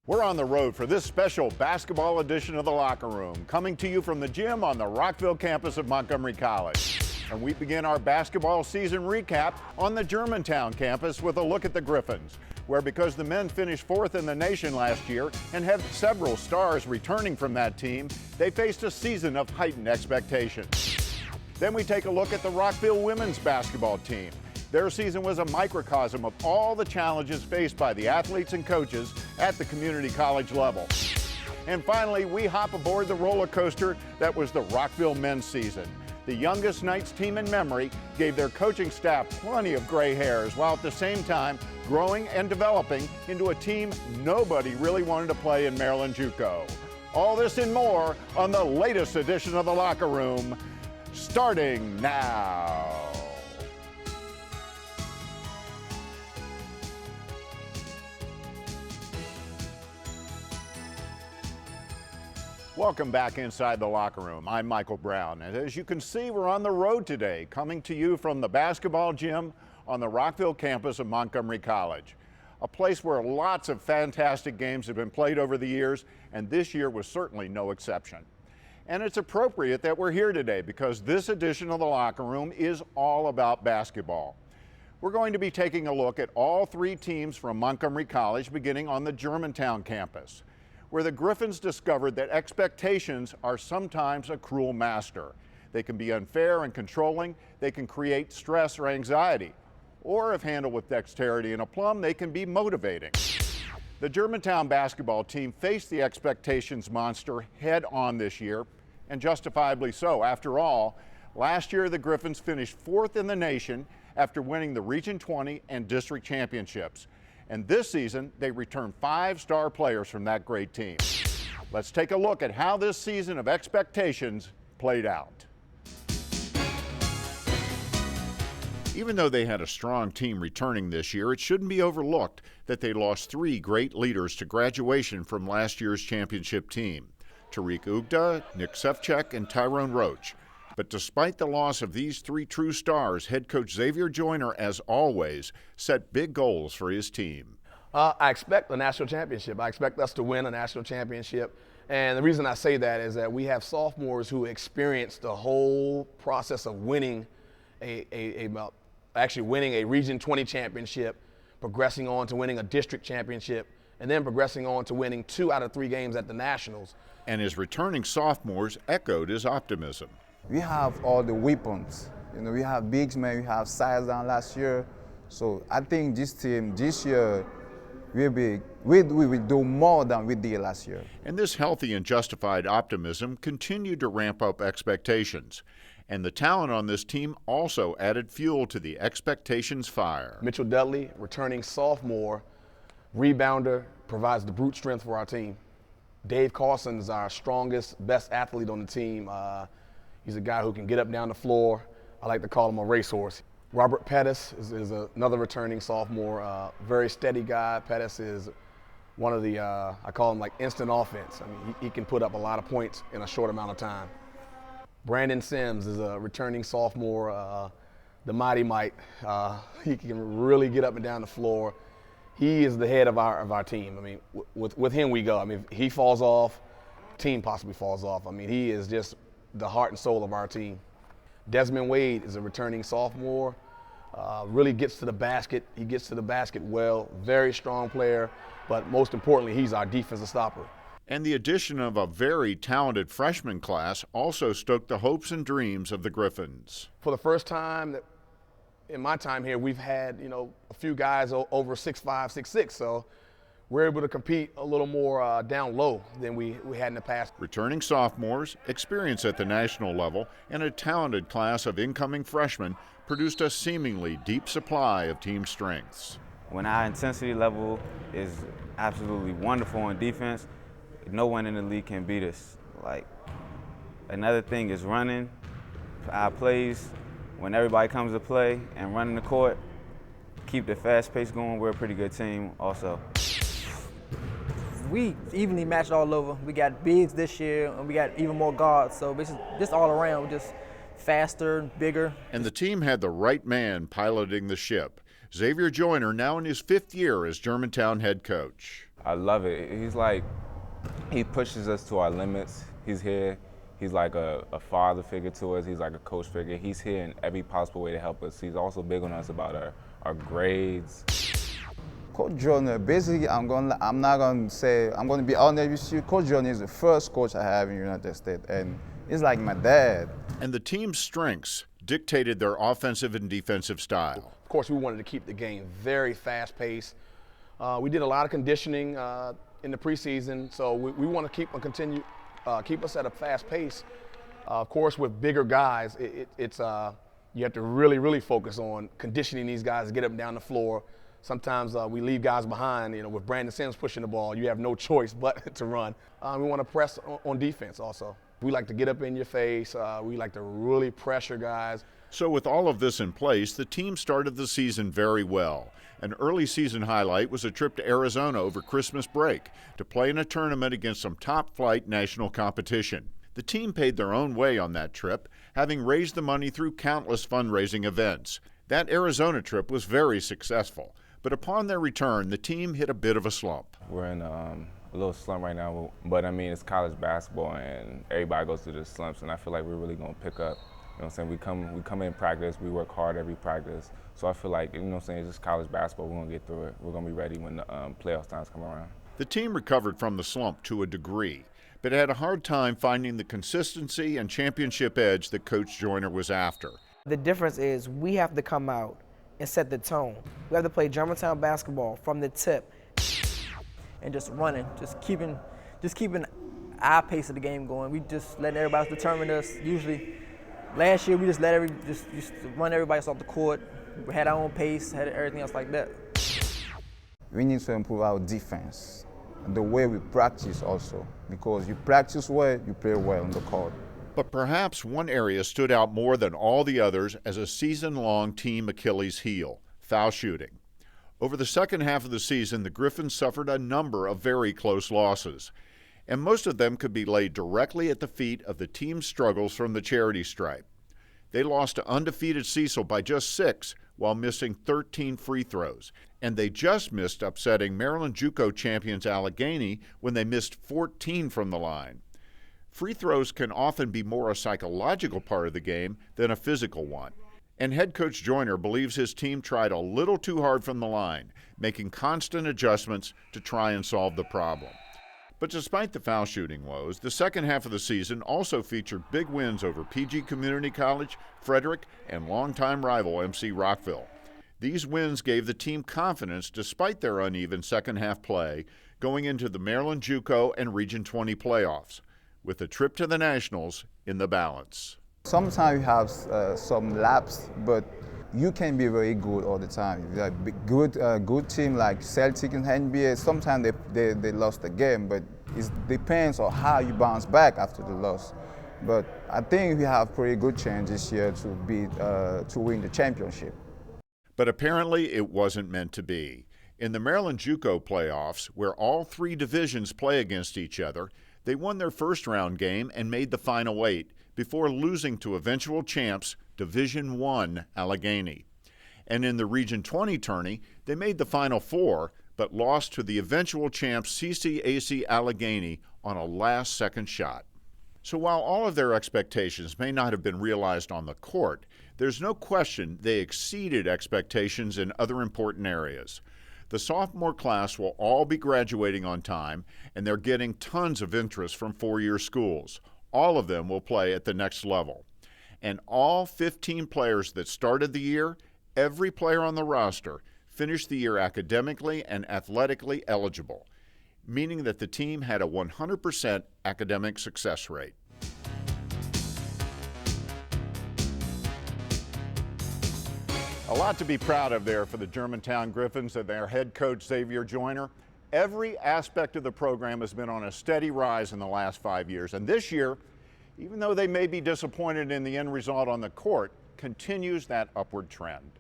We're on the road for this special basketball edition of The Locker Room, coming to you from the gym on the Rockville campus of Montgomery College. And we begin our basketball season recap on the Germantown campus with a look at the Gryphons, where because the men finished fourth in the nation last year and have several stars returning from that team, they faced a season of heightened expectations. Then we take a look at the Rockville women's basketball team. Their season was a microcosm of all the challenges faced by the athletes and coaches at the community college level. And finally, we hop aboard the roller coaster that was the Rockville men's season. The youngest Knights team in memory gave their coaching staff plenty of gray hairs, while at the same time growing and developing into a team nobody really wanted to play in Maryland JUCO. All this and more on the latest edition of The Locker Room, starting now. Welcome back inside the locker room. I'm Michael Brown, and as you can see, we're on the road today, coming to you from the basketball gym on the Rockville campus of Montgomery College, a place where lots of fantastic games have been played over the years, and this year was certainly no exception. And it's appropriate that we're here today because this edition of the locker room is all about basketball. We're going to be taking a look at all three teams from Montgomery College, beginning on the Germantown campus, where the Gryphons discovered that expectations are sometimes a cruel master. They can be unfair and controlling, they can create stress or anxiety, or if handled with dexterity and aplomb, they can be motivating. The Germantown basketball team faced the expectations monster head on this year, and justifiably so. After all, last year the Gryphons finished fourth in the nation after winning the Region 20 and district championships. And this season, they returned 5-star players from that great team. Let's take a look at how this season of expectations played out. Even though they had a strong team returning this year, it shouldn't be overlooked that they lost 3 great leaders to graduation from last year's championship team: Tariq Ugda, Nick Sefcek, and Tyrone Roach. But despite the loss of these 3 true stars, head coach Xavier Joyner, as always, set big goals for his team. I expect a national championship. I expect us to win a national championship. And the reason I say that is that we have sophomores who experienced the whole process of winning winning a Region 20 championship, progressing on to winning a district championship, and then progressing on to winning 2 out of 3 games at the Nationals. And his returning sophomores echoed his optimism. We have all the weapons. We have bigs, man. We have size down last year. So I think this team this year we will do more than we did last year. And this healthy and justified optimism continued to ramp up expectations. And the talent on this team also added fuel to the expectations fire. Mitchell Dudley, returning sophomore, rebounder, provides the brute strength for our team. Dave Carlson is our strongest, best athlete on the team. He's a guy who can get up and down the floor. I like to call him a racehorse. Robert Pettis is another returning sophomore, very steady guy. Pettis is one of the, I call him like instant offense. I mean, he can put up a lot of points in a short amount of time. Brandon Sims is a returning sophomore, the Mighty Mite. He can really get up and down the floor. He is the head of our team. I mean, with him we go. I mean, if he falls off, team possibly falls off. I mean, he is just the heart and soul of our team. Desmond Wade is a returning sophomore, really gets to the basket. He gets to the basket well, very strong player, but most importantly, he's our defensive stopper. And the addition of a very talented freshman class also stoked the hopes and dreams of the Gryphons. For the first time in my time here, we've had, a few guys over 6'5", 6'6", so we're able to compete a little more down low than we had in the past. Returning sophomores, experience at the national level, and a talented class of incoming freshmen produced a seemingly deep supply of team strengths. When our intensity level is absolutely wonderful on defense, no one in the league can beat us. Another thing is running our plays. When everybody comes to play and running the court, keep the fast pace going. We're a pretty good team also. We evenly matched all over. We got bigs this year, and we got even more guards. So it's just all around, just faster, bigger. And the team had the right man piloting the ship. Xavier Joyner, now in his 5th year as Germantown head coach. I love it. He pushes us to our limits. He's here. He's like a father figure to us. He's like a coach figure. He's here in every possible way to help us. He's also big on us about our grades. Coach Jordan, basically, I'm going to be honest with you. Coach Jordan is the first coach I have in the United States, and he's like my dad. And the team's strengths dictated their offensive and defensive style. Of course, we wanted to keep the game very fast-paced. We did a lot of conditioning in the preseason, so we want to keep us at a fast pace. Of course, with bigger guys, it's you have to really focus on conditioning these guys to get up and down the floor. Sometimes we leave guys behind. With Brandon Sims pushing the ball, you have no choice but to run. We want to press on defense also. We like to get up in your face. We like to really pressure guys. So with all of this in place, the team started the season very well. An early season highlight was a trip to Arizona over Christmas break to play in a tournament against some top-flight national competition. The team paid their own way on that trip, having raised the money through countless fundraising events. That Arizona trip was very successful, but upon their return, the team hit a bit of a slump. We're in a little slump right now, but I mean, it's college basketball and everybody goes through the slumps, and I feel like we're really going to pick up. You know what I'm saying? We come in practice, we work hard every practice. So I feel like, you know what I'm saying, it's just college basketball. We're going to get through it. We're going to be ready when the playoff times come around. The team recovered from the slump to a degree, but had a hard time finding the consistency and championship edge that Coach Joyner was after. The difference is we have to come out and set the tone. We have to play Germantown basketball from the tip and just running, just keeping our pace of the game going. We just letting everybody else determine us. Usually, last year we just let just run everybody else off the court. We had our own pace, had everything else like that. We need to improve our defense, and the way we practice also, because you practice well, you play well on the court. But perhaps one area stood out more than all the others as a season-long team Achilles heel: foul shooting. Over the second half of the season, the Gryphons suffered a number of very close losses, and most of them could be laid directly at the feet of the team's struggles from the charity stripe. They lost to undefeated Cecil by just 6 while missing 13 free throws, and they just missed upsetting Maryland JUCO champions Allegheny when they missed 14 from the line. Free throws can often be more a psychological part of the game than a physical one. And head coach Joyner believes his team tried a little too hard from the line, making constant adjustments to try and solve the problem. But despite the foul shooting woes, the second half of the season also featured big wins over PG Community College, Frederick, and longtime rival MC Rockville. These wins gave the team confidence despite their uneven second half play going into the Maryland JUCO and Region 20 playoffs, with a trip to the Nationals in the balance. Sometimes you have some laps, but you can be very good all the time. Like good team like Celtic and NBA, sometimes they lost the game, but it depends on how you bounce back after the loss. But I think we have pretty good chance this year to win the championship. But apparently it wasn't meant to be. In the Maryland JUCO playoffs, where all 3 divisions play against each other, they won their first round game and made the final 8 before losing to eventual champs Division I Allegheny. And in the Region 20 tourney, they made the final 4 but lost to the eventual champs CCAC Allegheny on a last-second shot. So while all of their expectations may not have been realized on the court, there's no question they exceeded expectations in other important areas. The sophomore class will all be graduating on time, and they're getting tons of interest from four-year schools. All of them will play at the next level. And all 15 players that started the year, every player on the roster, finished the year academically and athletically eligible, meaning that the team had a 100% academic success rate. A lot to be proud of there for the Germantown Gryphons and their head coach, Xavier Joyner. Every aspect of the program has been on a steady rise in the last 5 years. And this year, even though they may be disappointed in the end result on the court, continues that upward trend.